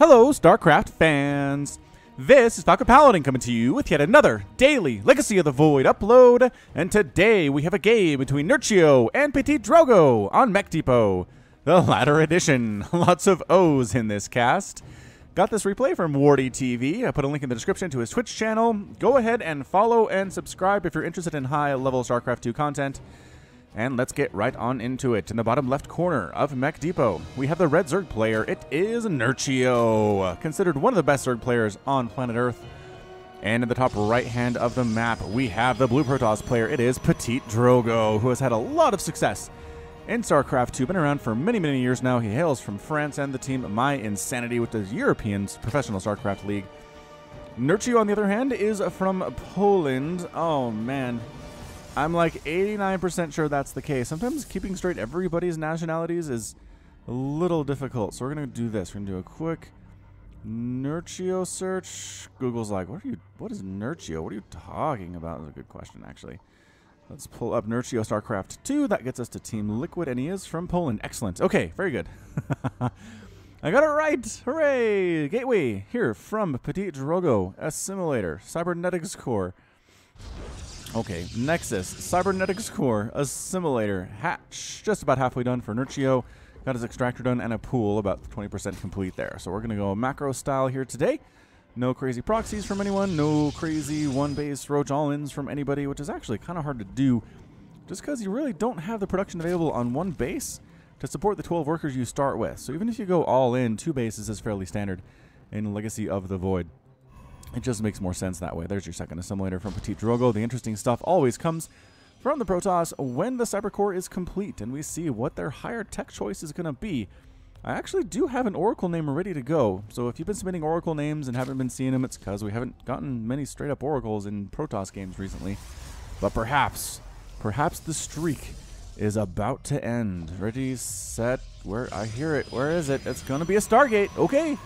Hello, StarCraft fans! This is Falcon Paladin coming to you with yet another daily Legacy of the Void upload, and today we have a game between Nerchio and PtitDrogo on Mech Depot, the latter edition. Lots of O's in this cast. Got this replay from LOTV. I put a link in the description to his Twitch channel. Go ahead and follow and subscribe if you're interested in high-level StarCraft 2 content. And let's get right on into it. In the bottom left corner of Mech Depot, we have the red Zerg player. It is Nerchio, considered one of the best Zerg players on planet Earth. And in the top right hand of the map, we have the blue Protoss player. It is PtitDrogo, who has had a lot of success in StarCraft 2. Been around for many, many years now. He hails from France and the team My Insanity, with the European Professional StarCraft League. Nerchio, on the other hand, is from Poland. Oh, man. I'm like 89% sure that's the case. Sometimes keeping straight everybody's nationalities is a little difficult. So we're going to do this. We're going to do a quick Nerchio search. Google's like, what is Nerchio? What are you talking about? That's a good question, actually. Let's pull up Nerchio StarCraft 2. That gets us to Team Liquid, and he is from Poland. Excellent. Okay, very good. I got it right. Hooray. Gateway here from PtitDrogo. Assimilator. Cybernetics Core. Okay, Nexus, Cybernetics Core, Assimilator, Hatch, just about halfway done for Nerchio. Got his extractor done and a pool about 20% complete there. So we're going to go macro style here today. No crazy proxies from anyone, no crazy one base roach all-ins from anybody, which is actually kind of hard to do just because you really don't have the production available on one base to support the 12 workers you start with. So even if you go all in, 2 bases is fairly standard in Legacy of the Void. It just makes more sense that way. There's your second assimilator from PtitDrogo. The interesting stuff always comes from the Protoss when the Cyber Core is complete and we see what their higher tech choice is going to be. I actually do have an Oracle name ready to go. So if you've been submitting Oracle names and haven't been seeing them, it's because we haven't gotten many straight-up Oracles in Protoss games recently. But perhaps the streak is about to end. Ready, set, where? I hear it. Where is it? It's going to be a Stargate. Okay.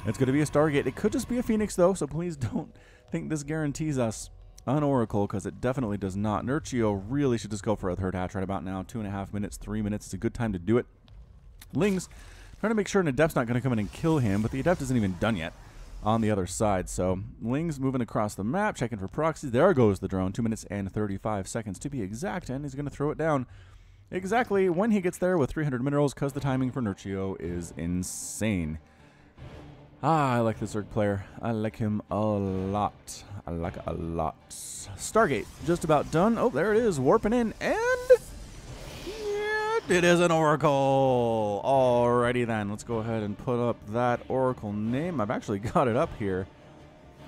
It's going to be a Stargate. It could just be a Phoenix, though, so please don't think this guarantees us an Oracle, because it definitely does not. Nerchio really should just go for a third hatch right about now. 2.5 minutes, 3 minutes. It's a good time to do it. Lings trying to make sure an Adept's not going to come in and kill him, but the Adept isn't even done yet on the other side. So Lings moving across the map, checking for proxies. There goes the drone. 2 minutes and 35 seconds to be exact, and he's going to throw it down exactly when he gets there with 300 minerals, because the timing for Nerchio is insane. I like the Zerg player. I like him a lot. I like it a lot. Stargate, just about done. Oh, there it is, warping in, and yeah, it is an Oracle. Alrighty then, let's go ahead and put up that Oracle name. I've actually got it up here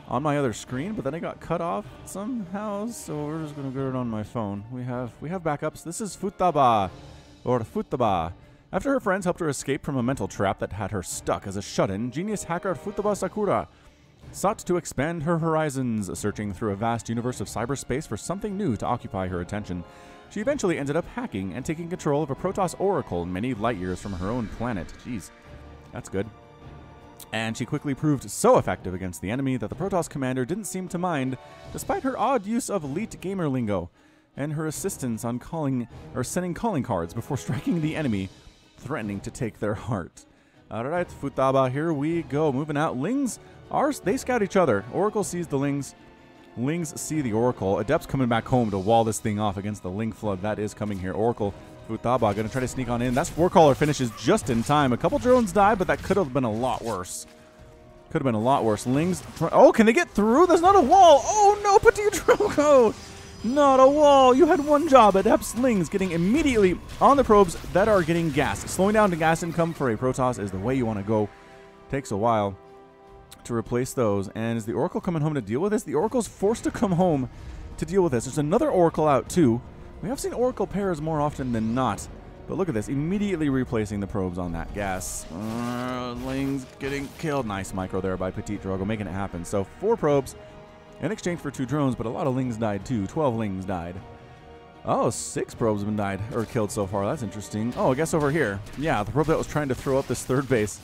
on my other screen, but then it got cut off somehow, so we're just gonna get it on my phone. We have backups. This is Futaba, or Futaba. After her friends helped her escape from a mental trap that had her stuck as a shut-in, genius hacker Futaba Sakura sought to expand her horizons, searching through a vast universe of cyberspace for something new to occupy her attention. She eventually ended up hacking and taking control of a Protoss Oracle many light years from her own planet. Jeez, that's good. And she quickly proved so effective against the enemy that the Protoss commander didn't seem to mind, despite her odd use of elite gamer lingo and her assistance on sending calling cards before striking the enemy, threatening to take their heart. Alright, Futaba, here we go. Moving out. Lings, they scout each other. Oracle sees the Lings. Lings see the Oracle. Adept's coming back home to wall this thing off against the Ling flood that is coming here. Oracle, Futaba, going to try to sneak on in. That Warcaller finishes just in time. A couple drones died, but that could have been a lot worse. Could have been a lot worse. Lings, oh, can they get through? There's not a wall. Oh no, PtitDrogo! Not a wall. You had one job. Adept's Lings getting immediately on the probes that are getting gas. Slowing down the gas income for a Protoss is the way you want to go. Takes a while to replace those. And is the Oracle coming home to deal with this? The Oracle's forced to come home to deal with this. There's another Oracle out too. We have seen Oracle pairs more often than not. But look at this. Immediately replacing the probes on that gas. Lings getting killed. Nice micro there by PtitDrogo, making it happen. So 4 probes in exchange for 2 drones, but a lot of Lings died too. 12 Lings died. Oh, 6 probes have been killed so far. That's interesting. Oh, I guess over here. Yeah, the probe that was trying to throw up this third base.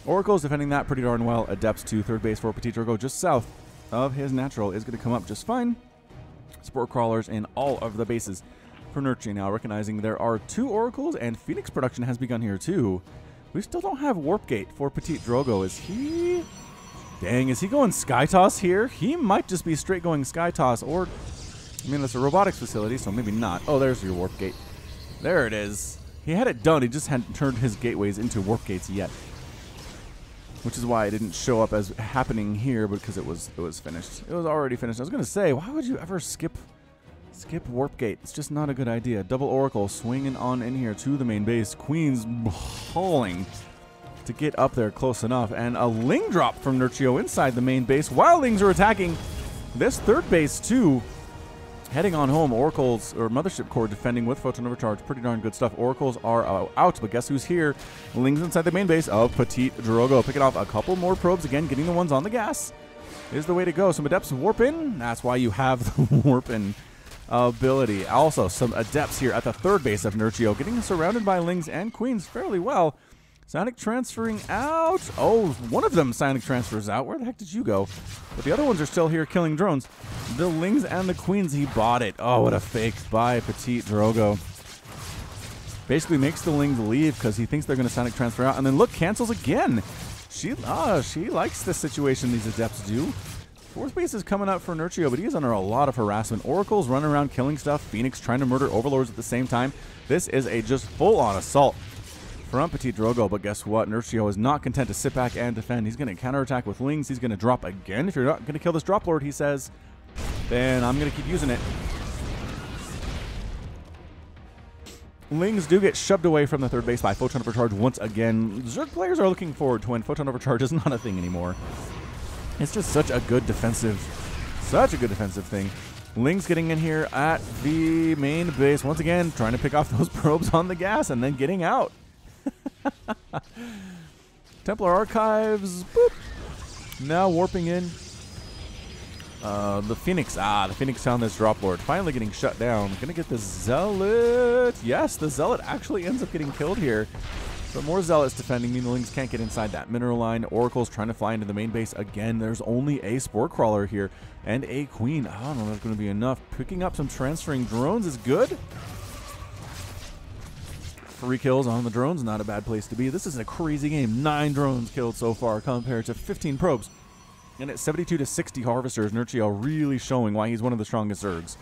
Oracle's defending that pretty darn well. Adepts to third base for PtitDrogo just south of his natural is going to come up just fine. Spore crawlers in all of the bases for Nerchio now, recognizing there are 2 Oracles, and Phoenix production has begun here too. We still don't have Warp Gate for PtitDrogo. Is he... Dang, is he going Sky Toss here? He might just be straight going Sky Toss, or... I mean, it's a robotics facility, so maybe not. Oh, there's your Warp Gate. There it is. He had it done. He just hadn't turned his gateways into Warp Gates yet. Which is why it didn't show up as happening here, because it was finished. It was already finished. I was going to say, why would you ever skip Warp Gate? It's just not a good idea. Double Oracle swinging on in here to the main base. Queen's hauling to get up there close enough. And a Ling drop from Nerchio inside the main base while Lings are attacking this third base too. Heading on home, Oracles, or Mothership Core defending with Photon Overcharge. Pretty darn good stuff. Oracles are out, but guess who's here? Lings inside the main base of PtitDrogo. Picking off a couple more probes again, getting the ones on the gas is the way to go. Some Adepts warp in. That's why you have the warp in ability. Also, some Adepts here at the third base of Nerchio, getting surrounded by Lings and Queens fairly well. Psionic transferring out. Oh, one of them Psionic transfers out. Where the heck did you go? But the other ones are still here killing drones. The Lings and the Queens, he bought it. Oh, what a fake by PtitDrogo. Basically makes the Lings leave because he thinks they're going to Psionic transfer out. And then look, cancels again. She likes this situation these Adepts do. Fourth base is coming out for Nerchio, but he is under a lot of harassment. Oracles running around killing stuff. Phoenix trying to murder Overlords at the same time. This is a just full-on assault from PtitDrogo, but guess what? Nerchio is not content to sit back and defend. He's going to counterattack with Lings. He's going to drop again. If you're not going to kill this Drop Lord, he says, then I'm going to keep using it. Lings do get shoved away from the third base by Photon Overcharge once again. Zerg players are looking forward to when Photon Overcharge is not a thing anymore. It's just such a good defensive thing. Lings getting in here at the main base once again, trying to pick off those probes on the gas and then getting out. Templar Archives, boop. Now warping in. The Phoenix, the Phoenix found this Drop Lord, finally getting shut down. Gonna get the Zealot. Yes, the Zealot actually ends up getting killed here. So more Zealots defending, meaning the Lings can't get inside that mineral line. Oracle's trying to fly into the main base again. There's only a Spore Crawler here and a Queen. I don't know if that's going to be enough. Picking up some transferring drones is good. 3 kills on the drones, not a bad place to be. This is a crazy game. 9 drones killed so far compared to 15 probes. And at 72 to 60 harvesters, Nerchio really showing why he's one of the strongest Zergs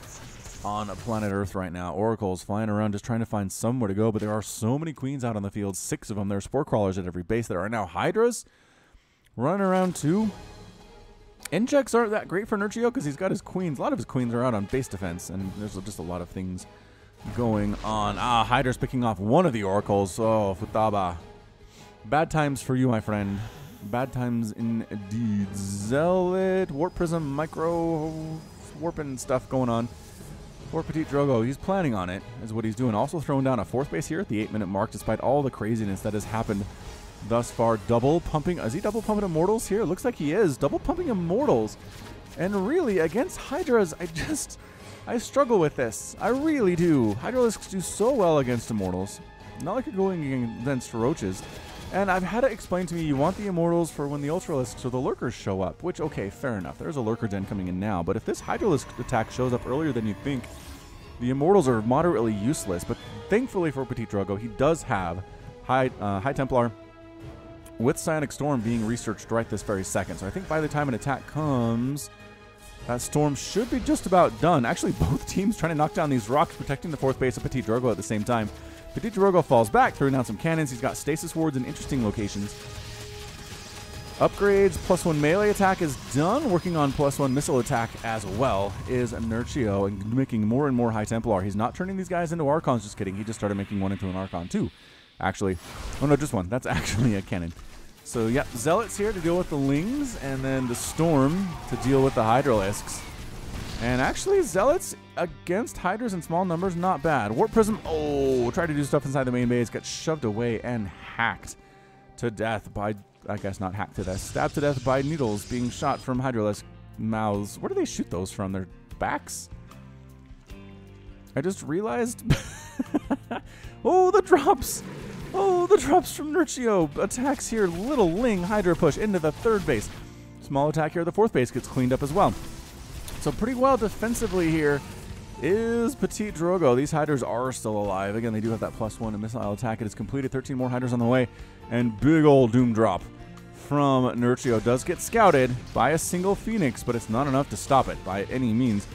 on planet Earth right now. Oracle's flying around just trying to find somewhere to go, but there are so many Queens out on the field. 6 of them. There are Spore Crawlers at every base. There are now Hydras running around too. Injects aren't that great for Nerchio because he's got his Queens. A lot of his Queens are out on base defense, and there's just a lot of things going on. Hydra's picking off one of the Oracles. Oh, Futaba. Bad times for you, my friend. Bad times indeed. Zealot, Warp Prism, Micro, warping stuff going on for PtitDrogo. He's planning on it, is what he's doing. Also throwing down a 4th base here at the 8-minute mark, despite all the craziness that has happened thus far. Double pumping. Is he double pumping Immortals here? Looks like he is. Double pumping Immortals. And really, against Hydras, I struggle with this. I really do. Hydralisks do so well against Immortals. Not like you're going against Roaches. And I've had it explained to me, you want the Immortals for when the Ultralisks or the Lurkers show up. Which, okay, fair enough. There's a Lurker Den coming in now. But if this Hydralisk attack shows up earlier than you think, the Immortals are moderately useless. But thankfully for PtitDrogo, he does have High Templar with Psionic Storm being researched right this very second. So I think by the time an attack comes, that storm should be just about done. Actually, both teams trying to knock down these rocks, protecting the 4th base of PtitDrogo at the same time. PtitDrogo falls back, throwing down some cannons. He's got stasis wards in interesting locations. Upgrades, +1 melee attack is done. Working on +1 missile attack as well is Nerchio, and making more and more High Templar. He's not turning these guys into Archons, just kidding. He just started making one into an Archon too, actually. Oh no, just one. That's actually a cannon. So, yeah, Zealots here to deal with the Lings, and then the Storm to deal with the Hydralisks. And actually, Zealots against Hydras in small numbers, not bad. Warp Prism, tried to do stuff inside the main base, got shoved away and hacked to death by, I guess not hacked to death, stabbed to death by needles being shot from Hydralisk mouths. Where do they shoot those from? Their backs? I just realized. Oh, the drops! Oh, the drops from Nerchio. Attacks here. Little Ling Hydra push into the 3rd base. Small attack here. The 4th base gets cleaned up as well. So pretty well defensively here is PtitDrogo. These Hydras are still alive. Again, they do have that +1 to missile attack. It is completed. 13 more Hydras on the way. And big old Doom Drop from Nerchio does get scouted by a single Phoenix, but it's not enough to stop it by any means.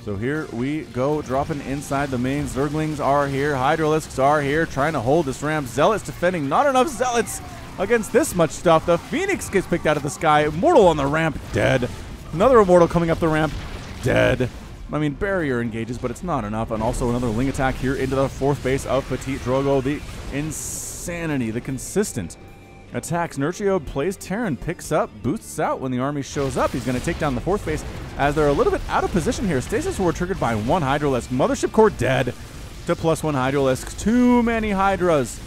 So here we go, dropping inside the main. Zerglings are here. Hydralisks are here, trying to hold this ramp. Zealots defending. Not enough Zealots against this much stuff. The Phoenix gets picked out of the sky. Immortal on the ramp, dead. Another Immortal coming up the ramp, dead. I mean, barrier engages, but it's not enough. And also another Ling attack here into the 4th base of PtitDrogo. The insanity, the consistent attacks. Nerchio plays Terran, picks up, boosts out when the army shows up. He's going to take down the 4th base as they're a little bit out of position here. Stasis Ward triggered by 1 Hydralisk. Mothership Core dead to +1 Hydralisk. Too many Hydras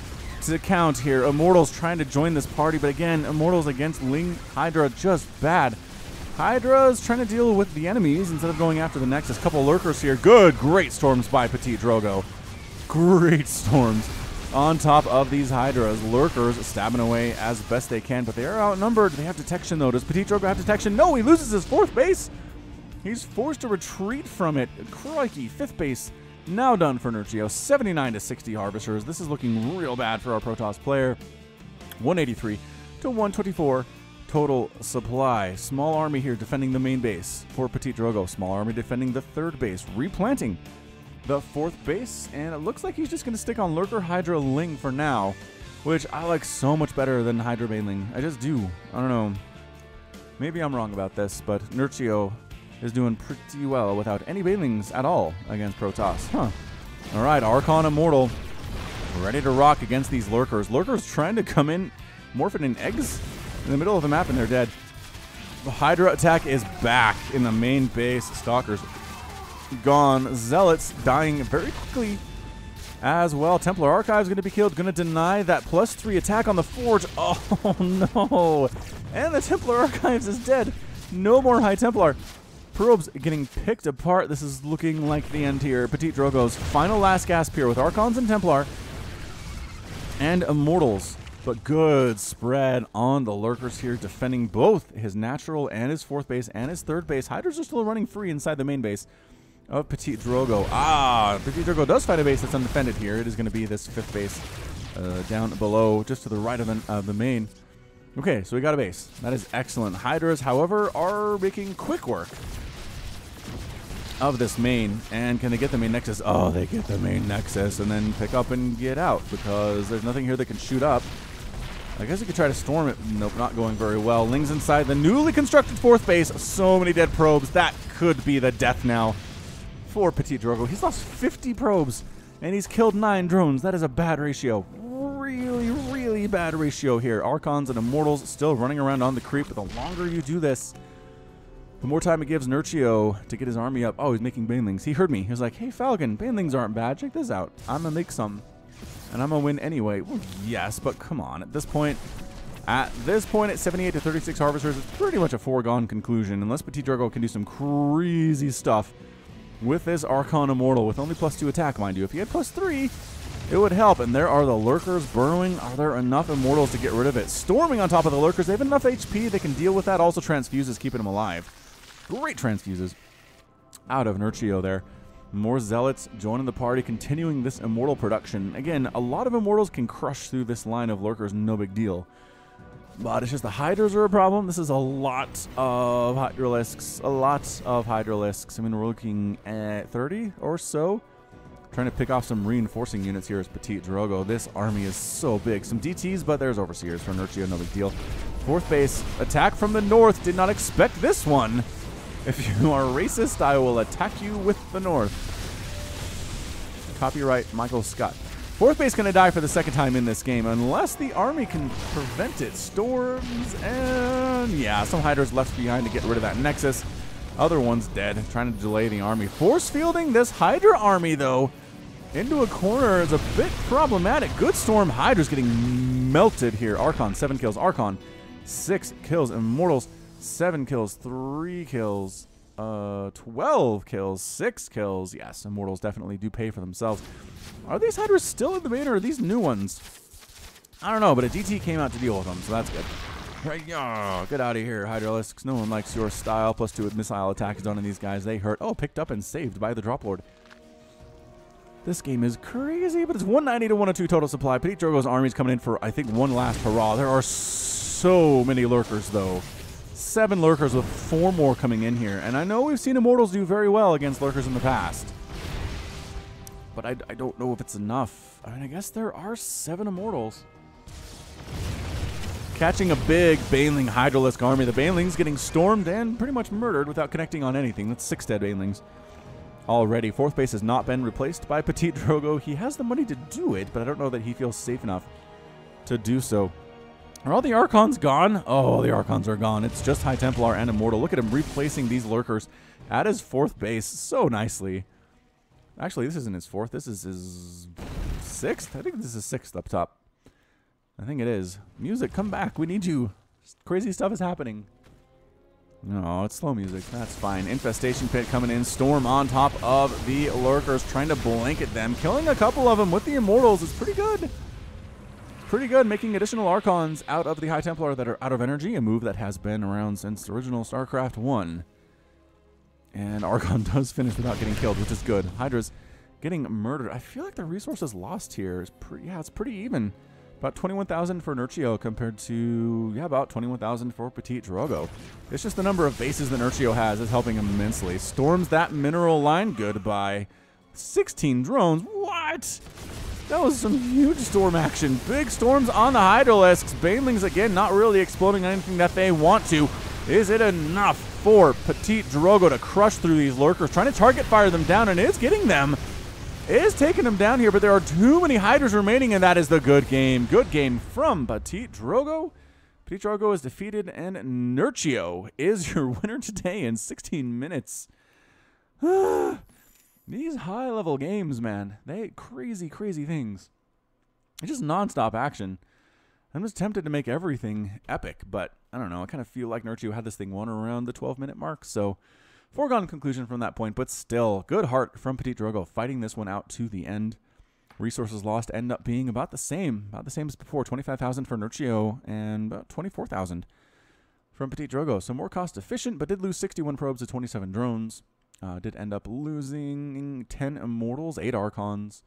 to count here. Immortals trying to join this party, but again, Immortals against Ling Hydra just bad. Hydra's trying to deal with the enemies instead of going after the Nexus. Couple Lurkers here. Good, great storms by PtitDrogo. Great storms on top of these Hydras. Lurkers stabbing away as best they can, but they are outnumbered. They have detection, though. Does PtitDrogo have detection? No, he loses his 4th base. He's forced to retreat from it. Crikey, 5th base now done for Nerchio. 79 to 60 Harvesters. This is looking real bad for our Protoss player. 183 to 124 total supply. Small army here defending the main base for PtitDrogo. Small army defending the 3rd base. Replanting the 4th base, and it looks like he's just going to stick on Lurker Hydra Ling for now, which I like so much better than Hydra Baneling. I just do. I don't know. Maybe I'm wrong about this, but Nerchio is doing pretty well without any Banelings at all against Protoss. Huh. All right, Archon Immortal ready to rock against these Lurkers. Lurkers trying to come in, morphing in eggs in the middle of the map, and they're dead. The Hydra attack is back in the main base. Stalkers gone. Zealots dying very quickly as well. Templar Archives going to be killed. Going to deny that +3 attack on the Forge. Oh, no. And the Templar Archives is dead. No more High Templar. Probes getting picked apart. This is looking like the end here. PtitDrogo's final last gasp here with Archons and Templar and Immortals. But good spread on the Lurkers here, defending both his natural and his 4th base and his 3rd base. Hydras are still running free inside the main base of PtitDrogo. PtitDrogo does find a base that's undefended here. It is going to be this 5th base down below, just to the right of the main. Okay, so we got a base. That is excellent. Hydras, however, are making quick work of this main. And can they get the main Nexus? Oh, they get the main Nexus and then pick up and get out because there's nothing here that can shoot up. I guess you could try to storm it. Nope, not going very well. Ling's inside the newly constructed 4th base. So many dead probes. That could be the death now for PtitDrogo. He's lost 50 probes, and he's killed 9 drones. That is a bad ratio. Really, really bad ratio here. Archons and Immortals still running around on the creep, but the longer you do this, the more time it gives Nerchio to get his army up. Oh, he's making Banelings. He heard me. He was like, hey, Falcon, Banelings aren't bad. Check this out. I'm going to make some, and I'm going to win anyway. Well, yes, but come on. At this point, at 78 to 36 Harvesters, it's pretty much a foregone conclusion, unless PtitDrogo can do some crazy stuff with this Archon Immortal, with only +2 attack, mind you. If he had +3, it would help. And there are the Lurkers burrowing. Are there enough Immortals to get rid of it? Storming on top of the Lurkers. They have enough HP. They can deal with that. Also transfuses, keeping them alive. Great transfuses out of Nerchio there. More Zealots joining the party, continuing this Immortal production. Again, a lot of Immortals can crush through this line of Lurkers. No big deal. But it's just the Hydras are a problem. This is a lot of Hydralisks. A lot of Hydralisks. I mean, we're looking at 30 or so. Trying to pick off some reinforcing units here as PtitDrogo. This army is so big. Some DTs, but there's Overseers for Nerchio. No big deal. 4th base. Attack from the north. Did not expect this one. If you are racist, I will attack you with the north. Copyright Michael Scott. 4th base going to die for the 2nd time in this game, unless the army can prevent it. Storms, and yeah, some Hydras left behind to get rid of that Nexus. Other ones dead, trying to delay the army. Force fielding this Hydra army, though, into a corner is a bit problematic. Good storm. Hydra's getting melted here. Archon, 7 kills. Archon, 6 kills. Immortals, 7 kills. 3 kills. 12 kills. 6 kills. Yes, Immortals definitely do pay for themselves. Are these Hydras still in the main, or are these new ones? I don't know, but a DT came out to deal with them, so that's good. Right, oh, get out of here, Hydralisks. No one likes your style. +2 with missile attacks done on these guys. They hurt. Oh, picked up and saved by the Drop Lord. This game is crazy, but it's 190 to 102 total supply. PtitDrogo's army's coming in for, I think, one last hurrah. There are so many lurkers, though. 7 lurkers with 4 more coming in here. And I know we've seen Immortals do very well against lurkers in the past. But I don't know if it's enough. I mean, I guess there are 7 Immortals. Catching a big Baneling Hydralisk army. The Banelings getting stormed and pretty much murdered without connecting on anything. That's 6 dead Banelings. Already, 4th base has not been replaced by PtitDrogo. He has the money to do it, but I don't know that he feels safe enough to do so. Are all the Archons gone? Oh, the Archons are gone. It's just High Templar and Immortal. Look at him replacing these lurkers at his 4th base so nicely. Actually, this isn't his 4th. This is his 6th. I think this is 6th up top. I think it is. Music, come back. We need you. Crazy stuff is happening. No, it's slow music. That's fine. Infestation Pit coming in. Storm on top of the lurkers, trying to blanket them. Killing a couple of them with the Immortals is pretty good. Pretty good, making additional Archons out of the High Templar that are out of energy, a move that has been around since the original StarCraft 1. And Archon does finish without getting killed, which is good. Hydra's getting murdered. I feel like the resources lost here is yeah, it's pretty even. About 21,000 for Nerchio compared to, yeah, about 21,000 for PtitDrogo. It's just the number of bases that Nerchio has is helping him immensely. Storms that mineral line. Goodbye. 16 drones. What? That was some huge storm action. Big storms on the Hydralisks. Banelings, again, not really exploding anything that they want to. Is it enough for PtitDrogo to crush through these lurkers? Trying to target fire them down, and is getting them. Is taking them down here, but there are too many Hydras remaining, and that is the good game. Good game from PtitDrogo. PtitDrogo is defeated, and Nerchio is your winner today in 16 minutes. These high-level games, man, they crazy, crazy things. It's just non-stop action. I'm just tempted to make everything epic, but I don't know. I kind of feel like Nerchio had this thing won around the 12-minute mark, so foregone conclusion from that point, but still, good heart from PtitDrogo fighting this one out to the end. Resources lost end up being about the same as before. 25,000 for Nerchio and about 24,000 from PtitDrogo. So more cost efficient, but did lose 61 probes to 27 drones. Did end up losing 10 Immortals, 8 Archons,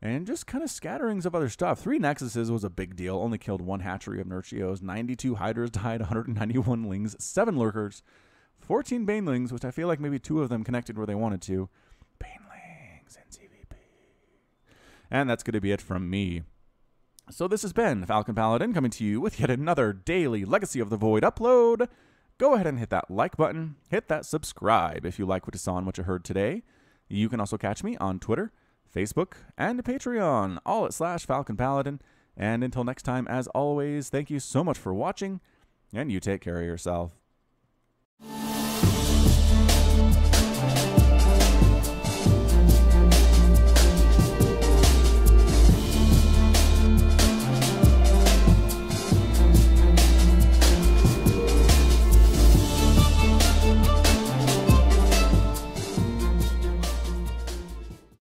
and just kind of scatterings of other stuff. 3 Nexuses was a big deal. Only killed 1 hatchery of Nerchio's. 92 Hydras died, 191 Lings, 7 Lurkers, 14 Banelings, which I feel like maybe 2 of them connected where they wanted to. Banelings and CVP. And that's going to be it from me. So this has been Falcon Paladin coming to you with yet another daily Legacy of the Void upload. Go ahead and hit that like button. Hit that subscribe if you like what you saw and what you heard today. You can also catch me on Twitter, Facebook, and Patreon, all at /Falcon Paladin. And until next time, as always, thank you so much for watching, and you take care of yourself.